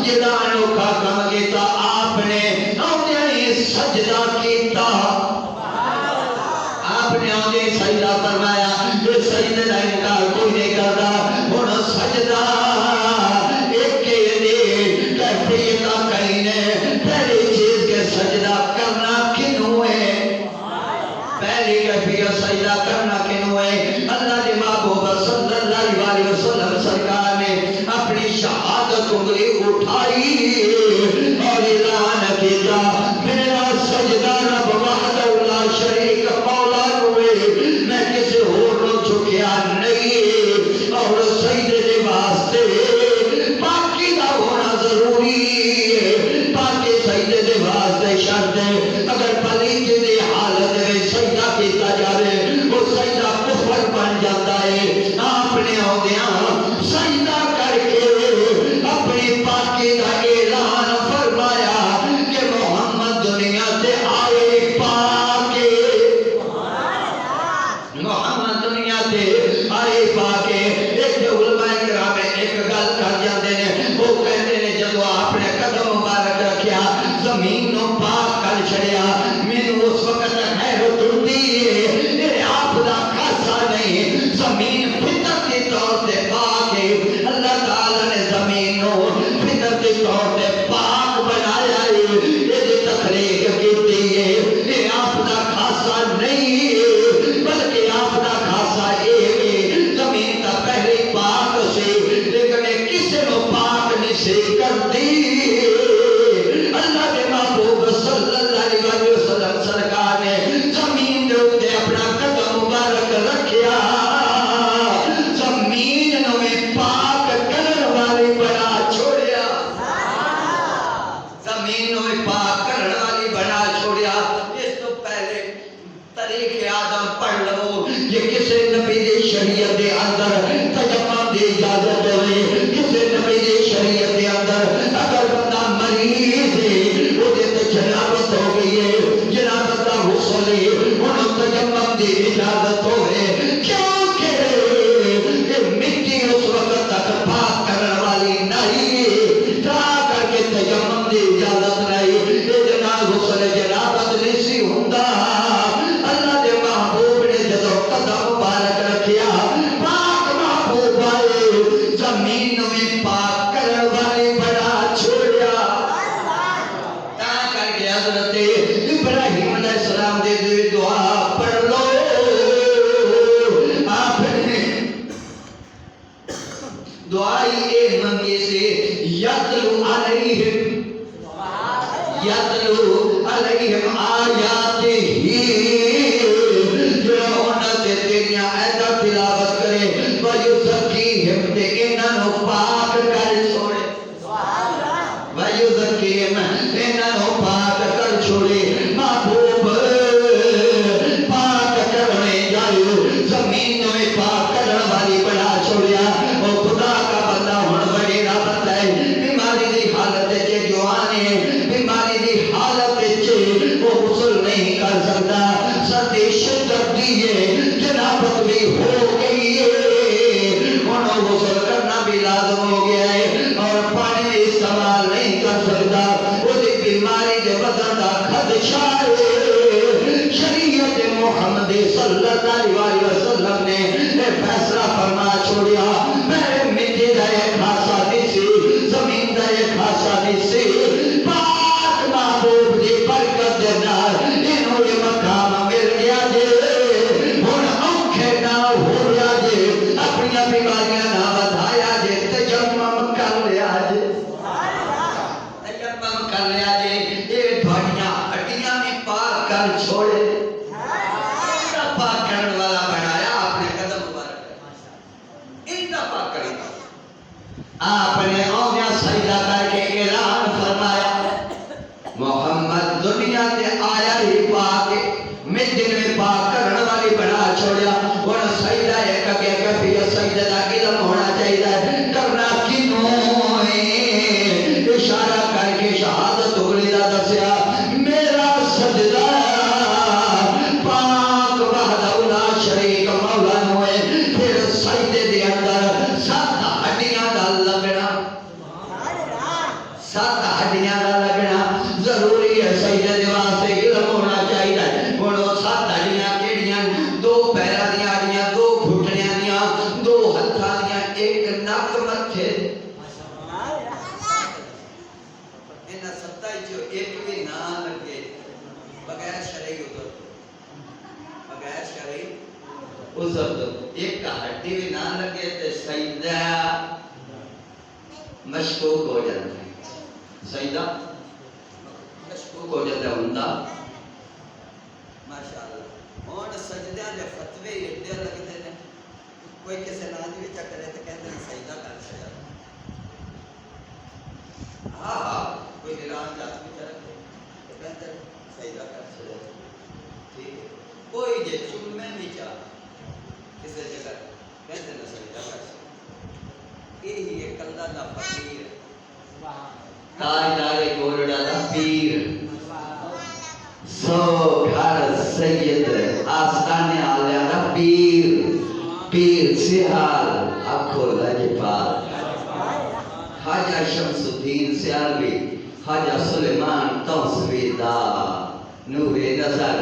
جڑا انوکھا کم کیتا آپ نے آدھے سجدہ کیتا آپ نے آدھے سجدہ فرمایا جو سجدہ کا انکار کوئی نہیں کرتا ہن سجدہ ایک دے کیفیت کہیں نے پہلی چیز کے سجدہ کرنا کنوں ہے پہلی کیفیت سجدہ کرنا کنوں ہے اللہ کے محبوب صلی اللہ علیہ وسلم سرکار نے اپنی شہادت انگلی اٹھائی اور اعلان کیا میرا سجدہ رب وحدہ لا شریک مولا ہوئے میں کسی اور نو جھکیا نہیں اور سجدے کے واسطے پاکی دا ہونا ضروری ہے پاکی سجدے کے واسطے شرط ہے اگر پلیت دی حالت میں سجدہ کیتا جائے وہ سجدہ کفر بن جاتا ہے آپ نے آدھیاں سجدہ کر کے اپنی پاکی کا اعلان فرمایا کہ محمد دنیا سے آئے پاکے محمد دنیا سے آئے پاکے ایک جو علماء کرام ایک گل کر جاتے ہیں وہ کہتے ہیں جب آپ نے قدم مبارک رکھیا زمین نو پاک کر چھڑیا میں اس وقت حیرت ہوتی ہے آپ دا خاصا نہیں زمین فطرت کے طور سے پاک ہے اللہ تعالی نے زمین نو فطرت کے طور سے پاک بنایا ہے یہ تخلیق کیتی ہے یہ آپ دا خاصا نہیں ہے بلکہ آپ دا خاصا ہے زمین تا پہلے پاک سے لیکن کسی نو پاک نہیں سے کرتی اللہ کے محبوب صلی اللہ علیہ وسلم سرکار نے زمین دے اوپر اپنا قدم مبارک رکھیا زمین نو پاک کرن والی بنا چھوڑیا زمین نو پاک کرن والی بنا چھوڑیا اس تو پہلے طریق آدم پڑھ لو یہ کسی نبی دی شریعت دے اندر تیمم دی اجازت ہوئے کسی نبی دی شریعت دے اندر اگر بندہ مریض ہے وہ دیتے جنابت ہو گئی ہے جنابت کا غسل ہے انہوں تیمم دی اجازت ہوئے کیونکہ یہ مٹی اس وقت تک پاک کرنے والی نہیں تا کر کے تیمم دی اجازت نہیں یہ جناب غسل جنابت نہیں سی ہوندہ اللہ دے محبوب نے جدو قدم مبارک رکھیا پاک محبوب آئے زمین میں پاک کرنے والی بڑا چھوڑیا تا کر کے حضرت ابراہیم علیہ السلام دے دے دعا پڑھ لو آپ نے دعائی اے منگے سے یتلو علیہم آیات ہی جو انہوں نے تیریاں ایدہ تلاوت کرے وَيُزَكِّيهِمْ تے انہوں پاک کر چھوڑے وَيُزَكِّيهِمْ انہوں پاک کر چھوڑے محبوب پاک کرنے جائے زمین میں پاک کرنے والی بنا چھوڑیا وہ خدا کا بندہ ہون بڑی رابط ہے بیماری دی حالت جے جوان ہے بیماری دی حالت جے وہ غسل نہیں کر سکتا سردی شدت دی ہے جنابت بھی ہو گئی ہے انہوں غسل کرنا بھی لازم ہو گیا ہے اور پانی استعمال نہیں کر سکتا وہ دی بیماری دے بدن دا خدشہ ہے شریعت محمد صلی اللہ علیہ وسلم نے فیصلہ فرما چھوڑیا میں مٹی دا ایک خاصا دیسی زمین دا ایک خاصا دیسی پاک محبوب دی برکت دے نال انہوں یہ مقام مل گیا جے ہن اوکھے نہ ہو گیا جے اپنی بیماریاں نہ بدھایا جے تیمم کر لیا جے تیمم کر لیا جے یہ دھوڑیاں ہڈیاں میں پاک کر چھوڑے پاک کرنے والا بنایا آپ نے قدم مبارک اتنا پاک کریں آپ نے آنیا سجدہ کر کے اعلان 7 ہڈیاں کا لگنا ضروری ہے سجدے دے واسطے علم ہونا چاہیے ہن 7 ہڈیاں کیڑیاں 2 پیراں دیاں ہڈیاں 2 گھٹنیاں دیاں 2 ہتھاں دیاں 1 نک متھے انہاں 7 چوں ایک بھی نہ لگے بغیر شرعی عذر بغیر شرعی عذر ایک ہڈی بھی نہ لگے تے سجدہ مشکوک ہو جاتا ہے سجدہ مشکوک ہو جاتا ہے ہوندا ماشاءاللہ ہن سجدے دے فتوی ایڈے لگدے نے کوئی کسے نال بھی چکرے تے کہندے نے سجدہ کر چھڑا ہاں کوئی حیران جات بھی کرے تے کہندے سجدہ کر چھڑا ٹھیک ہے کوئی جے چومے نہیں چاہ کسے جگہ کہندے نے سجدہ کر چھڑا یہی ایک اللہ دا فقیر تاجدار گولڑا دا پیر 100 گھر سید آستانے آلیاں دا پیر پیر سیال آنکھوں لجپال خواجہ شمس الدین سیالوی خواجہ سلیمان توسوی دا نور نظر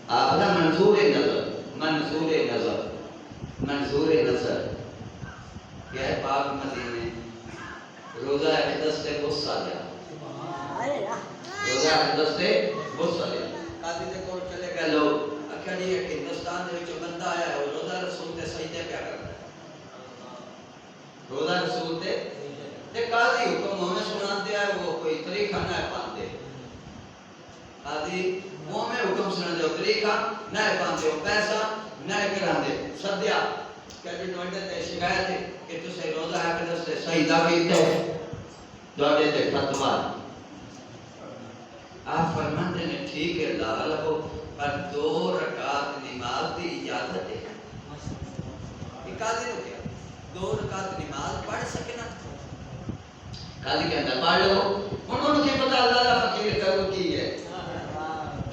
آپ دا منظور نظر منظور نظر منظور نظر یہ پاک مدینے روزہ اقدس سے غصہ لیا روزہ اقدس سے غصہ لیا قاضی دے کول چلے گئے لوگ اکھڑی ہے کہ ہندوستان دے وچ بندہ آیا ہے روزہ رسول تے سجدے پیا کردا ہے روزہ رسول تے قاضی حکم ہمیں سناتے ہیں وہ کوئی طریقہ نہ پاندے قاضی وہ میں حکم سناتے ہو طریقہ نہ پاندے ہو پیسہ نہ کراندے سدیا کہ جی نوڈے تے شکایت ہے کہ تسے روزہ اقدس سے سجدہ کیتے دوڑے تے فتویٰ آپ فرماتے ہیں ٹھیک ہے لا لگو پر 2 رکعت نماز دی اجازت ہے یہ قاضی نے کیا 2 رکعت نماز پڑھ سکنا قاضی کہتا پڑھ لو انہوں نے پتہ اللہ دا فقیر کرو کی ہے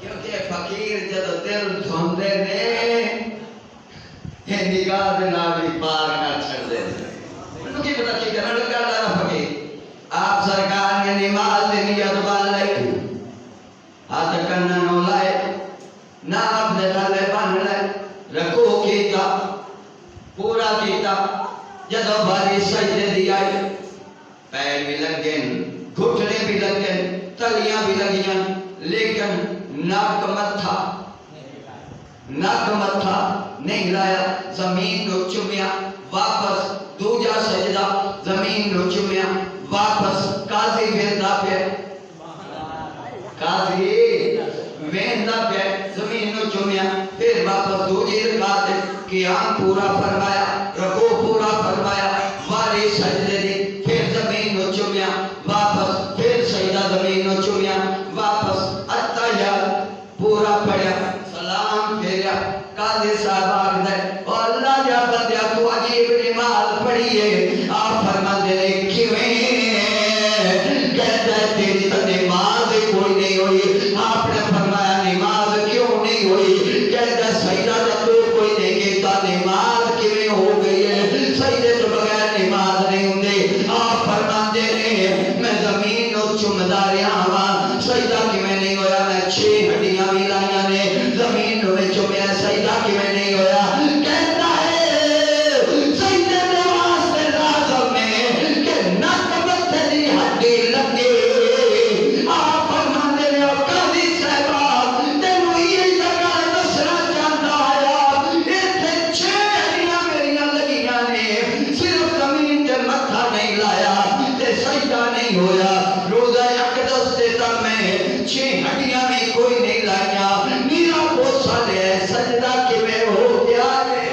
کیونکہ فقیر جب دل دھوندے نے یہ نگاہ دے نال بھی پار نہ چھڑ دے انہوں کی پتہ کی کرنا لگا اللہ دا فقیر آپ سرکار نے نماز دی نیت بان لائی ہاتھ کرنا نو لائے ناف دے تھلے بن لائے رکوع کیتا پورا کیتا جدو باری سجدے دی آئی پیر بھی لگن گھٹنے بھی لگن تلیاں بھی لگیاں لیکن ناک متھا نہیں لایا زمین نو چومیا واپس دوجا سجدہ زمین نو چومیا واپس قاضی ویندا پیا قاضی ویندا پیا زمین نو چومیا پھر واپس دوجی رکعت قیام پورا فرمایا رکوع پورا فرمایا واری سجدے دی پھر زمین نو چومیا واپس پھر سجدہ زمین نو چومیا واپس اتحیات پورا پڑھیا سلام پھیریا قاضی صاحب آگدے اور اللہ جا بندیا تو عجیب نماز پڑھی ہے آپ فرماندے نے کیویں کہتا ہے تیری تو نماز کوئی نہیں ہوئی آپ نے فرمایا نماز کیوں نہیں ہوئی کہتا ہے سجدہ جب کوئی نہیں کہتا نماز کیویں ہو گئی ہے سجدے تو بغیر نماز نہیں ہوندی آپ فرماندے نے میں زمین نو چومدا رہا ہاں سجدہ کیویں نہیں ہویا میں 6 ہڈیاں بھی لائیاں نے زمین نو میں چومیا سجدہ کیویں نہیں ہویا کہتا ہے سجدے دے واسطے لازم ہے کہ نک متھے دی ہڈی لگے آپ فرماندے نے قاضی صاحب تینوں یہ جگہ دسنا چاہتا آیا ایتھے 6 ہڈیاں میریاں لگیاں نے صرف زمین تے متھا نہیں لایا تے سجدہ نہیں ہویا روزہ اقدس تے تا میں 6 ہڈیاں بھی کوئی نہیں لائیاں میرا بوسا لے سجدہ کیویں ہو گیا ہے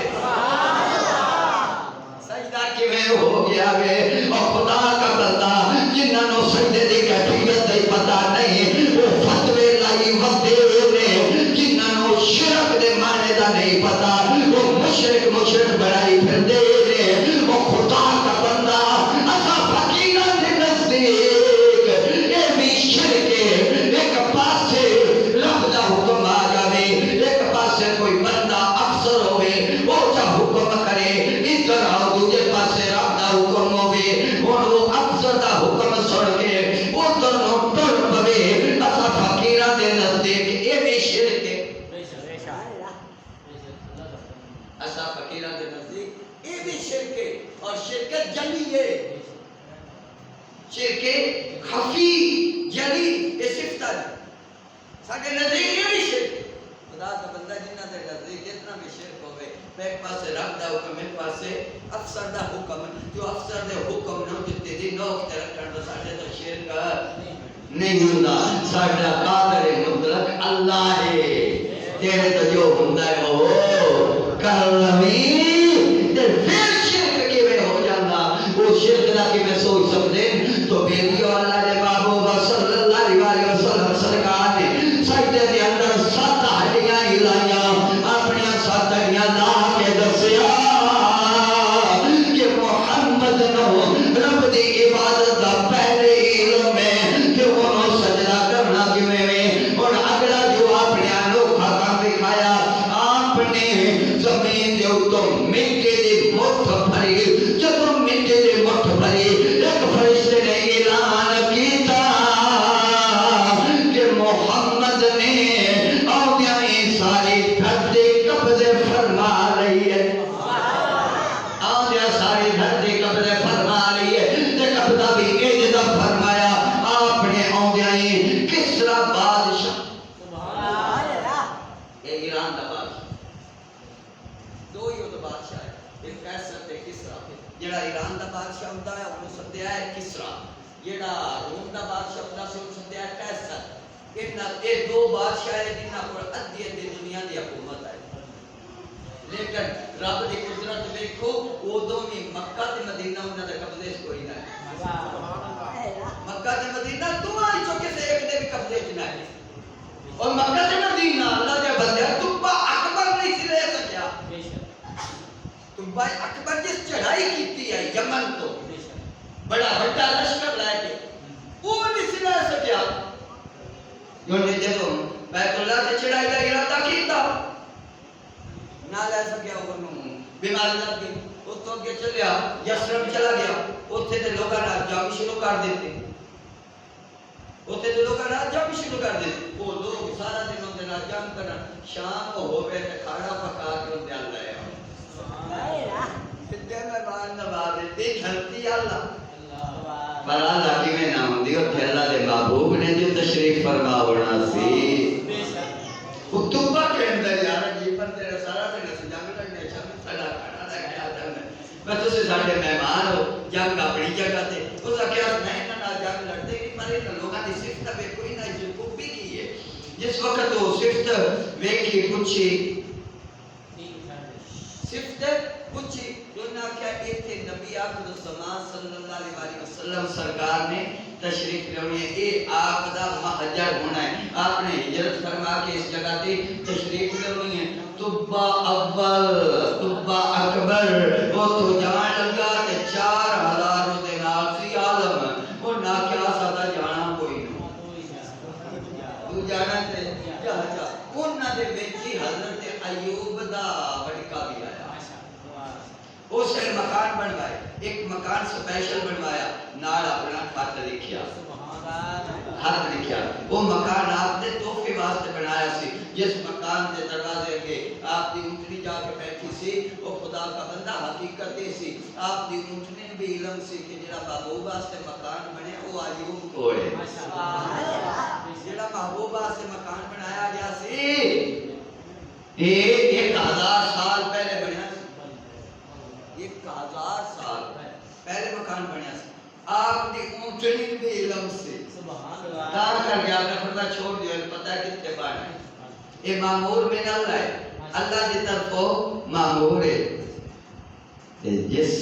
سجدہ کیویں ہو گیا ہے اور خدا کا بندہ جنہاں نو سجدے دی کیفیت دی پتہ نہیں وہ فتوی لائی وقتے نے جنہاں نو شرک دے معنی دا نہیں پتہ وہ مشرک بڑائی پھر دے وہ خدا کا بندہ اسا فقیراں دے نزدیک شرک خفی جلی یہ صفت ہے ساڈے نزدیک یہ بھی شرک خدا کا بندہ جنہ دے نزدیک جتنا بھی شرک ہوئے ایک پاسے رب دا حکم ایک پاسے افسر دا حکم جو افسر دے حکم نو جتے دی نوک تے رکھن تو ساڈے تو شرک نہیں ہوندا ساڈا قادر مطلق اللہ ہے تیرے تو جو ہوندا ہے وہ کر لویں تے پھر شرک کیویں ہو جاندا وہ شرک دا کیویں سوچ سکدے تو بیبیو اللہ دے محبوب صلی اللہ علیہ وسلم سرکار نے سجدے دے اندر 7 ہڈیاں ہلائیاں اپنی 7 ہڈیاں لا کے دسیا کہ محمد نو رب دی عبادت دا پہلے علم ہے کہ انہوں سجدہ کرنا کیویں ہے اور اگلا جو اپنے انوکھا کام دکھایا آپ نے زمین دے اوتوں مٹی دی مٹھ بھری جدوں مٹی دی مٹھ بھری ایک فرشتے نے اعلان کیتا کہ محمد نے آدیاں ساری دھرتی قبضے فرما رہی ہے آدیاں ساری دھرتی قبضے فرما رہی ہے تے قبضہ بھی اجدا فرمایا آپ نے آدیاں کسرا بادشاہ سبحان اللہ یہ ایران دا بادشاہ دو ہی وہ بادشاہ ہے ایک قیصر تے کسرا جڑا ایران دا بادشاہ ہوندا ہے انہوں سدیا ہے کسرا جڑا روم دا بادشاہ ہوندا سی انہوں سدیا ہے قیصر یہ دو بادشاہ ہیں جنہاں پر ادھی دنیا دی حکومت ہے لیکن رب دی قدرت دیکھو وہ دونوں مکہ تے مدینہ انہاں دے قبضے وچ کوئی نہ ہے مکہ تے مدینہ تمہاری چوکے سے ایک دے بھی قبضے وچ نہ ہے اور مکہ تے مدینہ اللہ دے بندے تبا اکبر نہیں سی رہ سکیا تبا اکبر جس چڑھائی کیتی ہے یمن تو بڑا بڑا لشکر لائے کے وہ نہیں سی رہ سکیا جو نے جدوں بیت اللہ تے چڑھائی دا ارادہ کیتا نہ لے سکیا انہوں بیماری لگ گئی اتوں اگے چلیا یسرب چلا گیا اوتھے تے لوکاں نال جنگ شروع کر دتے اوتھے تے لوکاں نال جنگ شروع کر دتے وہ لوگ سارا دن اون دے نال جنگ کرن شام ہوے تے کھانا پکا کے اون دے لے سبحان اللہ کتے مہمان نواز تے دھرتی اللہ پر اللہ کیویں نہ ہوندی اوتھے اللہ دے محبوب نے جو تشریف فرما ہونا سی خطبہ کے اندر یار جی پر تیرا سارا دن اس جنگ لڑنے شام سڑا کھانا رہ گیا جنگ میں تو سے ساڈے مہمان ہو جنگ اپنی جگہ تے اس کیا میں نہ جنگ لڑتے نہیں پر ان لوگاں دی صفت بے کوئی نہ جو بھی کی ہے جس وقت وہ صفت ویکھی پوچھی صفت پوچھی جو نہ کیا ایتھے نبی آخر الزمان صلی اللہ علیہ وسلم سرکار نے تشریف لونی ہے اے آپ دا محجر ہونا ہے آپ نے ہجرت فرما کے اس جگہ تے تشریف لونی ہے تبا اول تبا اکبر وہ تو جان لگا کہ 4000 دے نال سی عالم وہ نہ کیا سدا جانا کوئی نہ تو جانا تے جا جا انہاں دے وچ حضرت ایوب دا وڈکا بھی آیا اس نے مکان بنوائے ایک مکان سپیشل بنوایا نال اپنا خط لکھیا خط لکھیا وہ مکان آپ نے تحفے واسطے بنایا سی جس مکان دے دروازے اگے آپ دی اونٹنی جا کے بیٹھی سی وہ خدا کا بندہ حقیقت یہ سی آپ دی اونٹنی نے بھی علم سی کہ جڑا محبوب واسطے مکان بنے وہ ایوب کول ہے جڑا محبوب واسطے مکان بنایا گیا سی یہ 1000 سال پہلے بنیا 1000 سال پہلے مکان بنیا سی آپ دی اونٹنی بھی علم سے سبحان اللہ دار کر گیا میں فردا چھوڑ دیا پتہ ہے کتے بار ہے یہ مامور من اللہ ہے اللہ دی طرفوں مامور ہے جس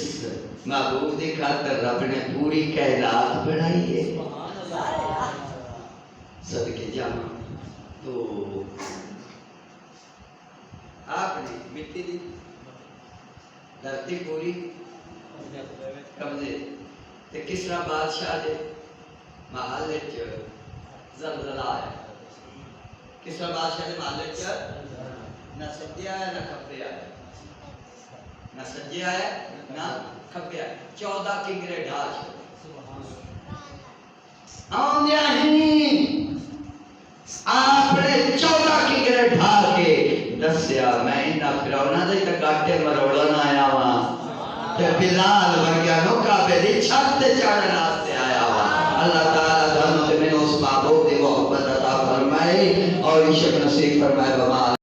محبوب دی خاطر رب نے پوری کائنات بنائی ہے سبحان اللہ صدقے جاواں تو آپ نے مٹی دی دھرتی پوری قبضے تے کسرا بادشاہ دے محل وچ زلزلہ آیا کسرا بادشاہ دے محل وچ نہ سجے آیا نہ کھبے آیا نہ سجے آیا نہ کھبے آیا 14 کنگرے ڈھا چھوڑے آندیا ہی آپ نے 14 کنگرے ڈھا کے دسیا میں انہاں فرعوناں دے تے گاٹے مروڑن آیا وا تے بلال ورگیا نو کعبے دی چھت تے چڑھن واسطے آیا وا اللہ تعالیٰ جانو کہ میں اس محبوب کی محبت عطا فرمائے اور عشق نصیب فرمائے.